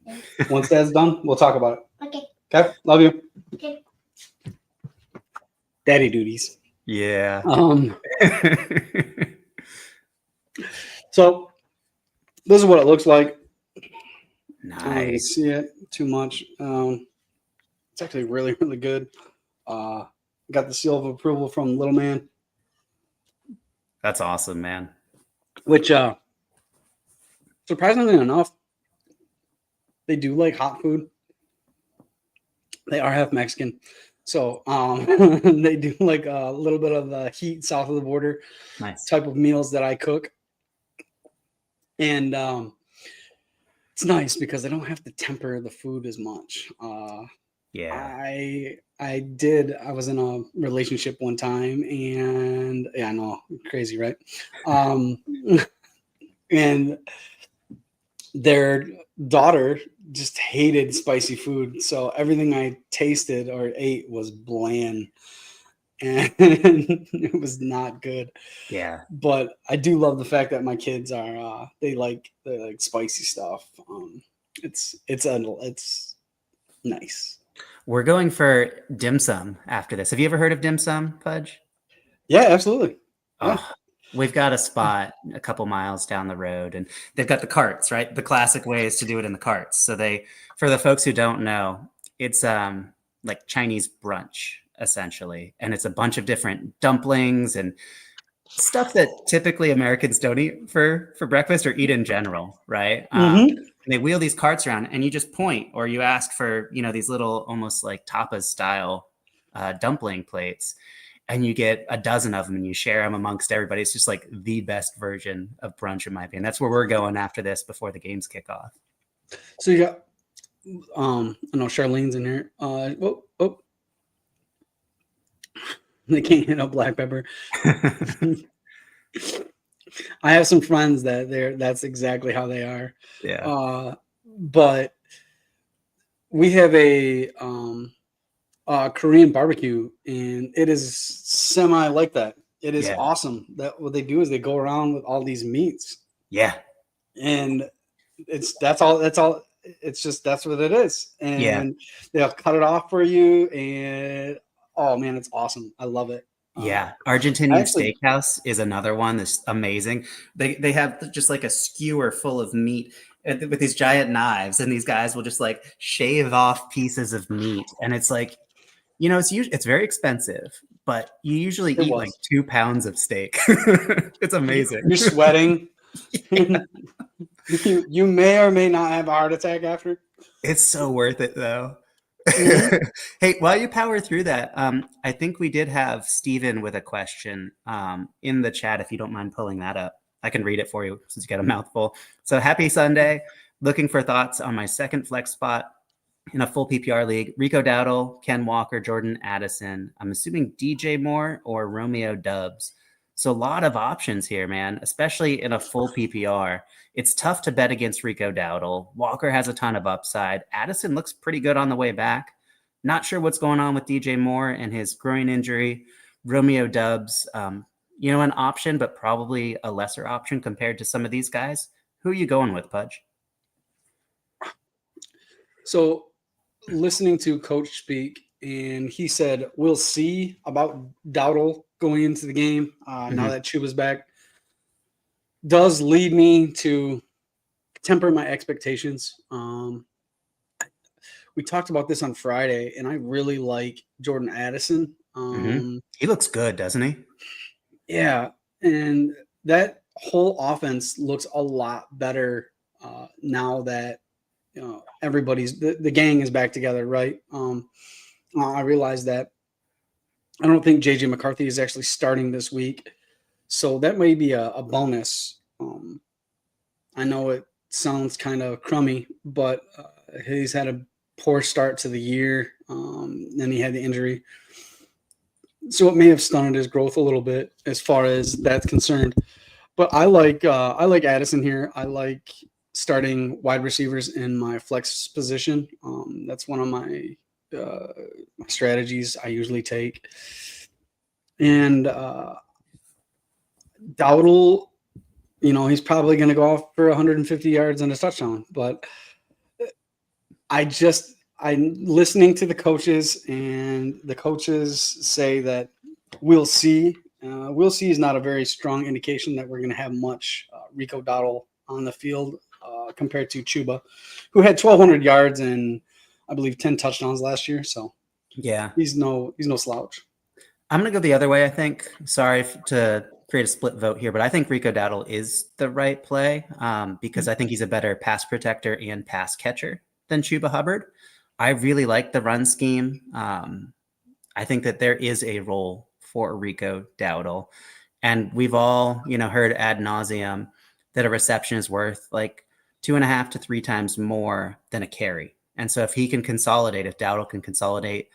hey. Once that's done, we'll talk about it. Okay. Okay. Love you. Okay. Daddy duties. Yeah. So this is what it looks like. I don't really Nice. see it too much. It's actually really, really good. Got the seal of approval from Little Man, That's awesome, man. which surprisingly enough, they do like hot food. They are half Mexican. So they do like a little bit of the heat south of the border Nice. type of meals that I cook. And it's nice because I don't have to temper the food as much. Yeah. I was in a relationship one time, and yeah, I know, crazy, right? And their daughter just hated spicy food, so everything I tasted or ate was bland, and it was not good. Yeah. But I do love the fact that my kids are they like spicy stuff. It's nice. We're going for dim sum after this. Have you ever heard of dim sum, Pudge? Yeah, absolutely. Yeah. Oh, we've got a spot a couple miles down the road, and they've got the carts, right? The classic way is to do it in the carts. So for the folks who don't know, it's like Chinese brunch essentially, and it's a bunch of different dumplings and stuff that typically Americans don't eat for breakfast or eat in general, right? And they wheel these carts around, and you just point or you ask for these little almost like tapas style dumpling plates. And you get a dozen of them and you share them amongst everybody. It's just like the best version of brunch, in my opinion. That's where we're going after this before the games kick off. So you got, I know Charlene's in here. They can't handle black pepper. I have some friends that's exactly how they are. Yeah. But we have a Korean barbecue, and it is semi like that. It is awesome. That what they do is they go around with all these meats. Yeah. And that's all. It's just that's what it is. And they'll cut it off for you, and oh man, it's awesome. I love it. Yeah, Argentinian Steakhouse is another one that's amazing. They have just like a skewer full of meat with these giant knives, and these guys will just like shave off pieces of meat, and it's like, it's very expensive, but you usually eat like 2 pounds of steak. It's amazing. You're sweating. You may or may not have a heart attack after. It's so worth it though. Hey, while you power through that, I think we did have Steven with a question in the chat. If you don't mind pulling that up, I can read it for you since you got a mouthful. So happy Sunday. Looking for thoughts on my second flex spot in a full PPR league. Rico Dowdle, Ken Walker, Jordan Addison. I'm assuming DJ Moore or Romeo Dubs. So a lot of options here, man, especially in a full PPR. It's tough to bet against Rico Dowdle. Walker has a ton of upside. Addison looks pretty good on the way back. Not sure what's going on with DJ Moore and his groin injury. Romeo Dubs, an option, but probably a lesser option compared to some of these guys. Who are you going with, Pudge? So listening to Coach speak, and he said, we'll see about Dowdle going into the game now that Chuba's back, does lead me to temper my expectations. We talked about this on Friday, and I really like Jordan Addison. He looks good, doesn't he? Yeah, and that whole offense looks a lot better now that everybody's the gang is back together, right? I realized that I don't think JJ McCarthy is actually starting this week, so that may be a bonus. I know it sounds kind of crummy, but he's had a poor start to the year. Then he had the injury, so it may have stunted his growth a little bit as far as that's concerned. But I like Addison here. I like starting wide receivers in my flex position. That's one of my strategies I usually take. And Dowdle, he's probably going to go off for 150 yards and a touchdown. But I'm listening to the coaches, and the coaches say that we'll see. We'll see is not a very strong indication that we're going to have much Rico Dowdle on the field compared to Chuba, who had 1,200 yards and I believe 10 touchdowns last year. So yeah, he's no slouch. I'm going to go the other way, I think. Sorry to create a split vote here, but I think Rico Dowdle is the right play because I think he's a better pass protector and pass catcher than Chuba Hubbard. I really like the run scheme. I think that there is a role for Rico Dowdle. And we've all, heard ad nauseum that a reception is worth like 2.5 to 3 times more than a carry. And so if he can consolidate, if Dowdle can consolidate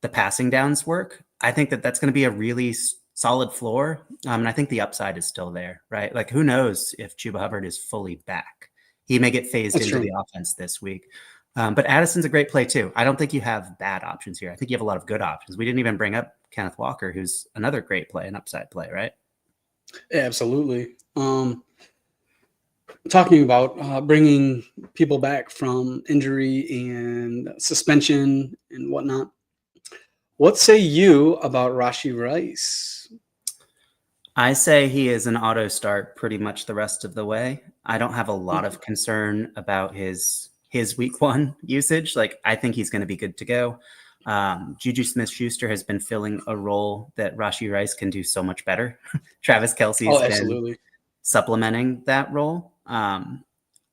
the passing downs work, I think that that's going to be a really solid floor. And I think the upside is still there, right? Like, who knows if Chuba Hubbard is fully back? He may get phased That's into true. the offense this week. But Addison's a great play too. I don't think you have bad options here. I think you have a lot of good options. We didn't even bring up Kenneth Walker, who's another great play, an upside play, right? Yeah, absolutely. Talking about bringing people back from injury and suspension and whatnot. What say you about Rashi Rice? I say he is an auto start pretty much the rest of the way. I don't have a lot of concern about his week one usage. Like, I think he's going to be good to go. Juju Smith-Schuster has been filling a role that Rashi Rice can do so much better. Travis Kelce's been Absolutely. supplementing that role. I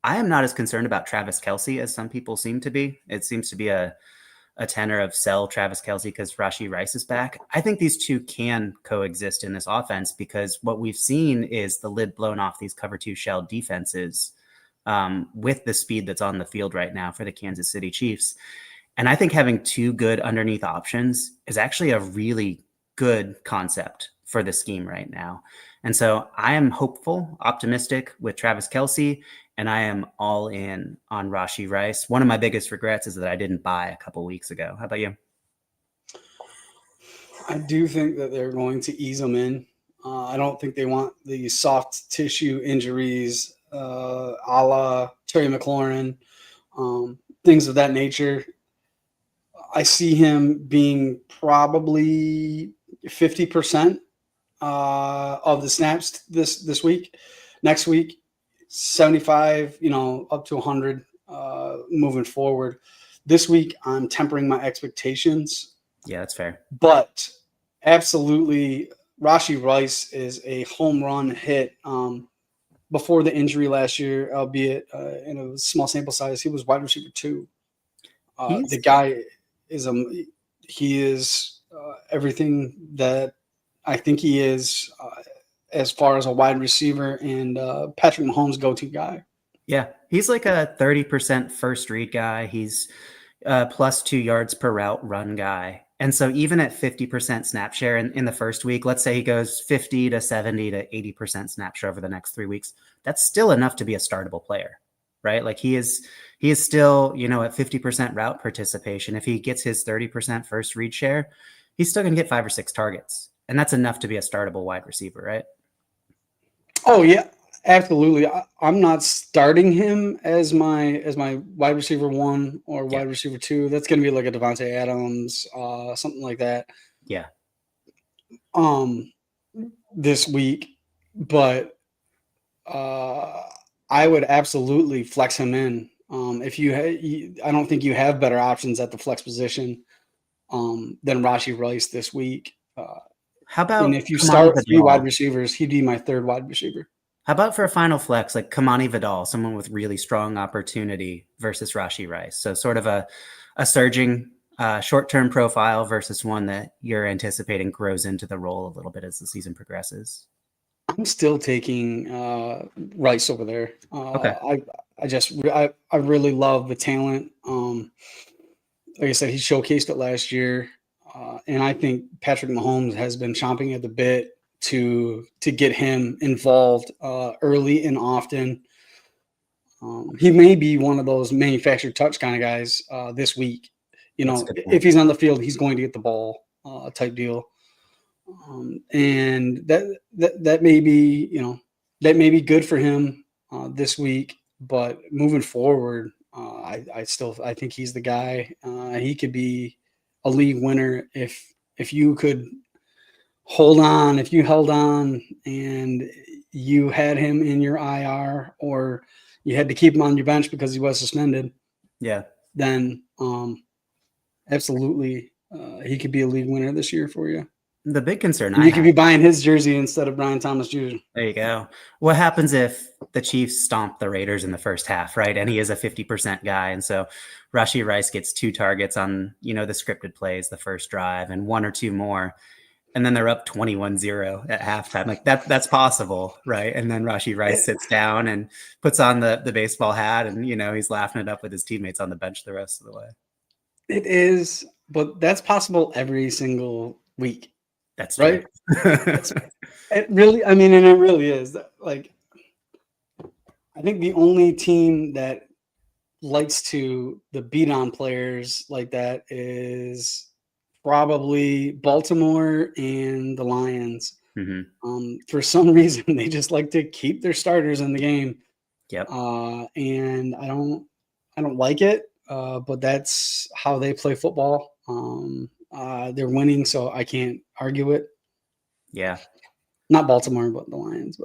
am not as concerned about Travis Kelce as some people seem to be. It seems to be a tenor of sell Travis Kelce because Rashi Rice is back. I think these two can coexist in this offense because what we've seen is the lid blown off these cover two shell defenses with the speed that's on the field right now for the Kansas City Chiefs. And I think having two good underneath options is actually a really good concept for the scheme right now. And so I am hopeful, optimistic with Travis Kelce, and I am all in on Rashi Rice. One of my biggest regrets is that I didn't buy a couple weeks ago. How about you? I do think that they're going to ease him in. I don't think they want the soft tissue injuries a la Terry McLaurin, things of that nature. I see him being probably 50% of the snaps this week. Next week, 75, up to 100 moving forward. This week, I'm tempering my expectations. Yeah, that's fair. But absolutely, Rashi Rice is a home run hit. Before the injury last year, albeit in a small sample size, he was wide receiver 2. The guy is everything that I think he is as far as a wide receiver and Patrick Mahomes' go-to guy. Yeah, he's like a 30% first read guy. He's plus 2 yards per route run guy. And so even at 50% snap share in the first week, let's say he goes 50 to 70 to 80% snap share over the next 3 weeks, that's still enough to be a startable player, right? Like he is still, at 50% route participation. If he gets his 30% first read share, he's still going to get 5 or 6 targets. And that's enough to be a startable wide receiver, right? Oh yeah, absolutely. I'm not starting him as my wide receiver 1 or wide receiver 2. That's going to be like a Devontae Adams, something like that. Yeah. This week, but I would absolutely flex him in. I don't think you have better options at the flex position than Rashi Rice this week. How about, and if you start 3 wide receivers, he'd be my 3rd wide receiver. How about for a final flex, like Kamani Vidal, someone with really strong opportunity versus Rashi Rice? So sort of a surging short-term profile versus one that you're anticipating grows into the role a little bit as the season progresses. I'm still taking Rice over there. Okay. I really love the talent. Like I said, he showcased it last year. And I think Patrick Mahomes has been chomping at the bit to get him involved early and often. He may be one of those manufactured touch kind of guys this week. If he's on the field, he's going to get the ball type deal. And that may be good for him this week. But moving forward, I think he's the guy. He could be a league winner if you could hold on, if you held on and you had him in your IR or you had to keep him on your bench because he was suspended. Yeah. Then absolutely he could be a league winner this year for you. The big concern you could be buying his jersey instead of Brian Thomas Jr. There you go. What happens if the Chiefs stomp the Raiders in the first half, right? And he is a 50% guy. And so Rashi Rice gets 2 targets on, the scripted plays, the first drive, and 1 or 2 more. And then they're up 21-0 at halftime. Like that's possible, right? And then Rashi Rice sits down and puts on the baseball hat and, he's laughing it up with his teammates on the bench the rest of the way. It is. but that's possible every single week. That's Right? true. It really, I mean, and it really is. Like, I think the only team that likes to the beat on players like that is probably Baltimore and the Lions. Mhm. For some reason, they just like to keep their starters in the game, Yep. and I don't like it. But that's how they play football. They're winning, so I can't argue it. Yeah. Not Baltimore, but the Lions.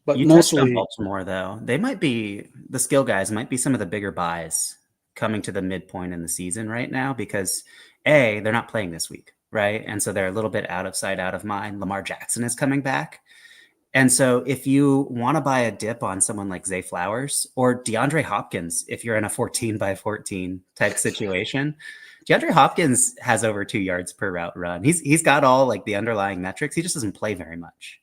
But You touched on mostly, Baltimore, though. They might be the skill guys, might be some of the bigger buys coming to the midpoint in the season right now because A, they're not playing this week, right? And so they're a little bit out of sight, out of mind. Lamar Jackson is coming back. And so if you want to buy a dip on someone like Zay Flowers or DeAndre Hopkins, if you're in a 14 by 14 type situation, DeAndre Hopkins has over 2 yards per route run. He's got all like the underlying metrics. He just doesn't play very much,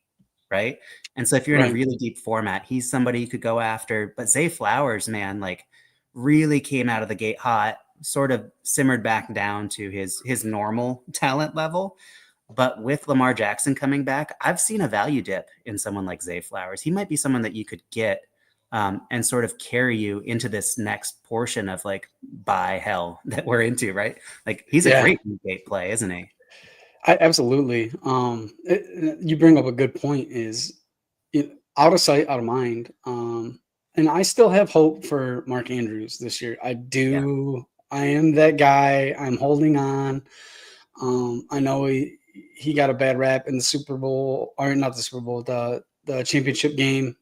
right? And so if you're in a Right. really deep format, he's somebody you could go after. But Zay Flowers, man, like really came out of the gate hot, sort of simmered back down to his normal talent level. But with Lamar Jackson coming back, I've seen a value dip in someone like Zay Flowers. He might be someone that you could get and sort of carry you into this next portion of like buy hell that we're into, right? Like he's a Yeah. great gate play, isn't he? Absolutely. You bring up a good point. Is out of sight, out of mind. And I still have hope for Mark Andrews this year. I do. Yeah. I am that guy. I'm holding on. I know he got a bad rap in the Super Bowl, or not the Super Bowl, the championship game,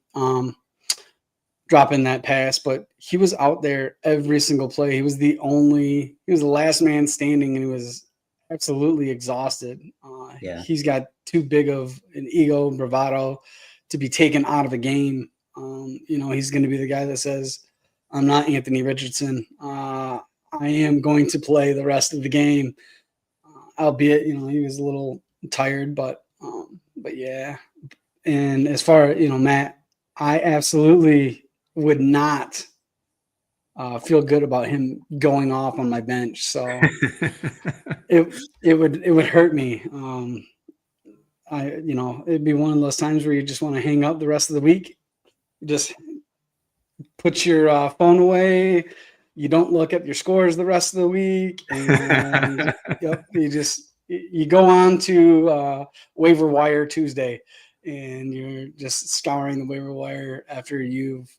dropping that pass, but he was out there every single play. He was the last man standing, and he was absolutely exhausted. Yeah. He's got too big of an ego and bravado to be taken out of a game. He's going to be the guy that says, I'm not Anthony Richardson. I am going to play the rest of the game. Albeit, he was a little tired, but yeah. And as far, Matt, I absolutely would not feel good about him going off on my bench. So it would hurt me. It'd be one of those times where you just want to hang up the rest of the week. Just put your phone away. You don't look at your scores the rest of the week, and yep, you go on to waiver wire Tuesday, and you're just scouring the waiver wire after you've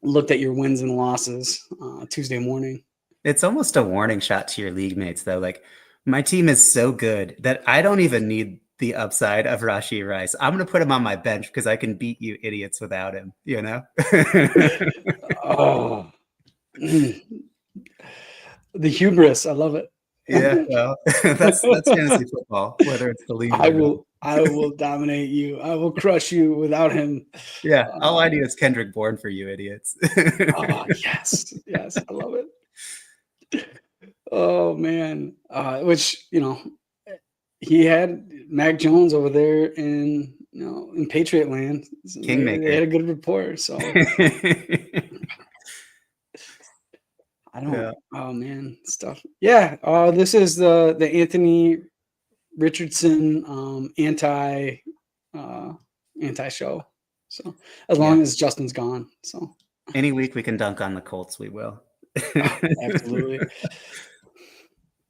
looked at your wins and losses Tuesday morning. It's almost a warning shot to your league mates, though. Like my team is so good that I don't even need the upside of Rashee Rice. I'm going to put him on my bench because I can beat you idiots without him, Oh, the hubris. I love it. Yeah, well, that's fantasy football, whether it's the league. I will dominate you. I will crush you without him. Yeah, all I do is Kendrick Bourne for you idiots. Yes, I love it. Oh man, which he had Mac Jones over there in Patriot land. Kingmaker. They had a good rapport. So I don't. Yeah. Oh man, stuff. Yeah. This is the Anthony Richardson anti show. So as long as Justin's gone, so any week we can dunk on the Colts, we will. Absolutely.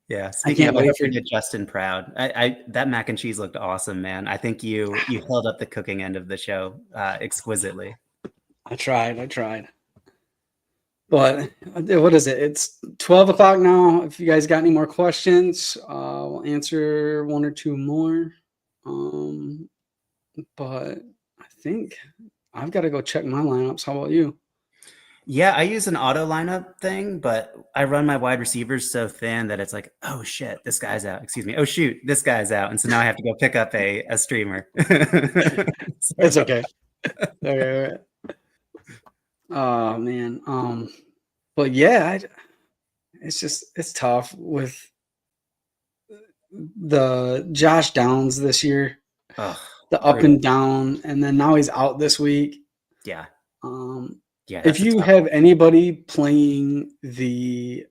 Yeah, speaking of, I hope you did Justin proud. I that mac and cheese looked awesome, man. I think you held up the cooking end of the show exquisitely. I tried. But what is it? It's 12 o'clock now. If you guys got any more questions, we'll answer one or two more. But I think I've got to go check my lineups. How about you? Yeah, I use an auto lineup thing, but I run my wide receivers so thin that it's like, oh shit, this guy's out. Excuse me. Oh shoot, this guy's out. And so now I have to go pick up a streamer. It's okay. All right. Oh man. But yeah, it's tough with the Josh Downs this year. The up and down, and then now he's out this week. Yeah. Yeah. If you have anybody playing the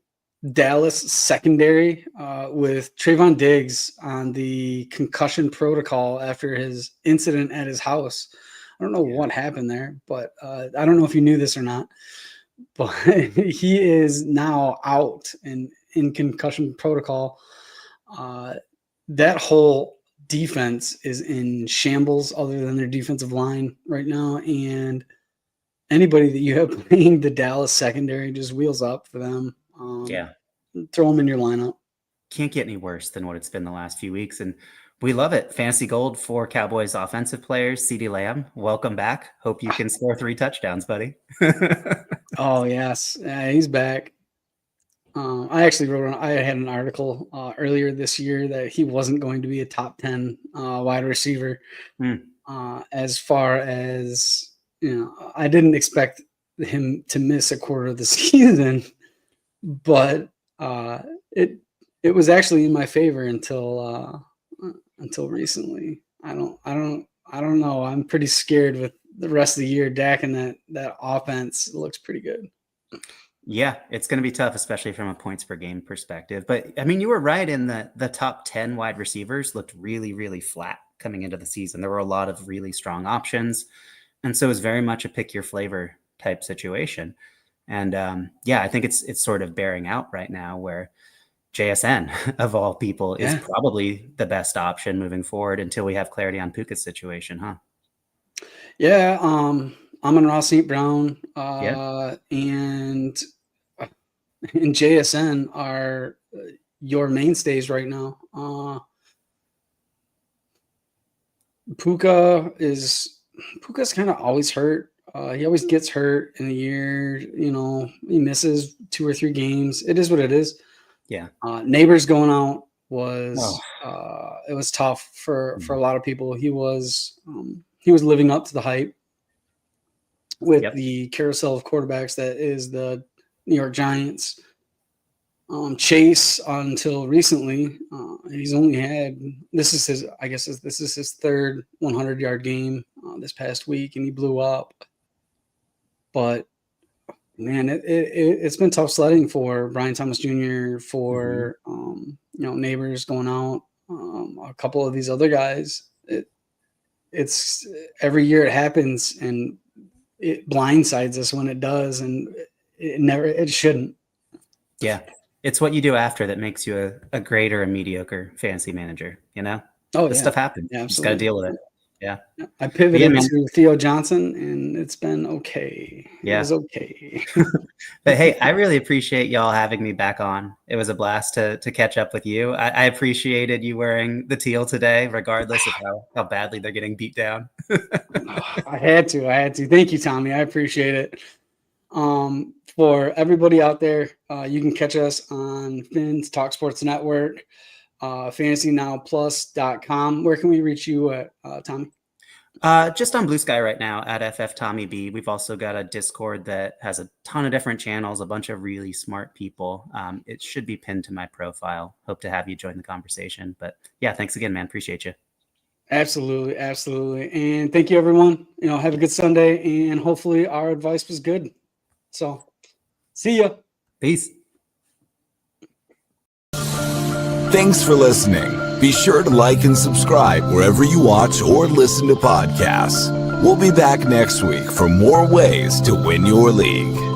Dallas secondary with Trayvon Diggs on the concussion protocol after his incident at his house. I don't know what happened there, but I don't know if you knew this or not, but he is now out and in concussion protocol. That whole defense is in shambles other than their defensive line right now. And anybody that you have playing the Dallas secondary just wheels up for them. Throw them in your lineup. Can't get any worse than what it's been the last few weeks. And we love it. Fantasy Gold for Cowboys offensive players. CeeDee Lamb, welcome back. Hope you can score 3 touchdowns, buddy. Oh, yes. He's back. I actually I had an article earlier this year that he wasn't going to be a top 10 wide receiver. As far as, I didn't expect him to miss a quarter of the season, but it was actually in my favor until recently. I don't know. I'm pretty scared with the rest of the year. Dak and that offense looks pretty good. Yeah, it's going to be tough, especially from a points per game perspective. But I mean, you were right in the top 10 wide receivers looked really, really flat coming into the season. There were a lot of really strong options. And so it was very much a pick your flavor type situation. And I think it's sort of bearing out right now where JSN of all people is probably the best option moving forward until we have clarity on Puka's situation, huh? Yeah. Amon-Ra St. Brown and JSN are your mainstays right now. Puka's kind of always hurt. He always gets hurt in a year. He misses 2 or 3 games. It is what it is. Yeah. Neighbors going out was it was tough for a lot of people. He was living up to the hype with the carousel of quarterbacks that is the New York Giants. Chase, until recently, he's only had this is his 3rd 100-yard game this past week, and he blew up. But man, it's been tough sledding for Brian Thomas Jr., for Neighbors going out, a couple of these other guys. It's every year it happens, and it blindsides us when it does, and it shouldn't. Yeah. It's what you do after that makes you a great or a mediocre fantasy manager, This stuff happens. Yeah, you just got to deal with it. Yeah. I pivoted to Theo Johnson, and it's been okay. Yeah. It was okay. But hey, I really appreciate y'all having me back on. It was a blast to catch up with you. I appreciated you wearing the teal today, regardless of how badly they're getting beat down. I had to. Thank you, Tommy. I appreciate it. For everybody out there, you can catch us on Finn's Talk Sports Network, FantasyNowPlus.com. Where can we reach you at, Tommy? Just on Blue Sky right now at FF Tommy B. We've also got a Discord that has a ton of different channels, a bunch of really smart people. It should be pinned to my profile. Hope to have you join the conversation. But yeah, thanks again, man. Appreciate you. Absolutely. And thank you, everyone. Have a good Sunday, and hopefully our advice was good. So, see ya. Peace. Thanks for listening. Be sure to like and subscribe wherever you watch or listen to podcasts. We'll be back next week for more ways to win your league.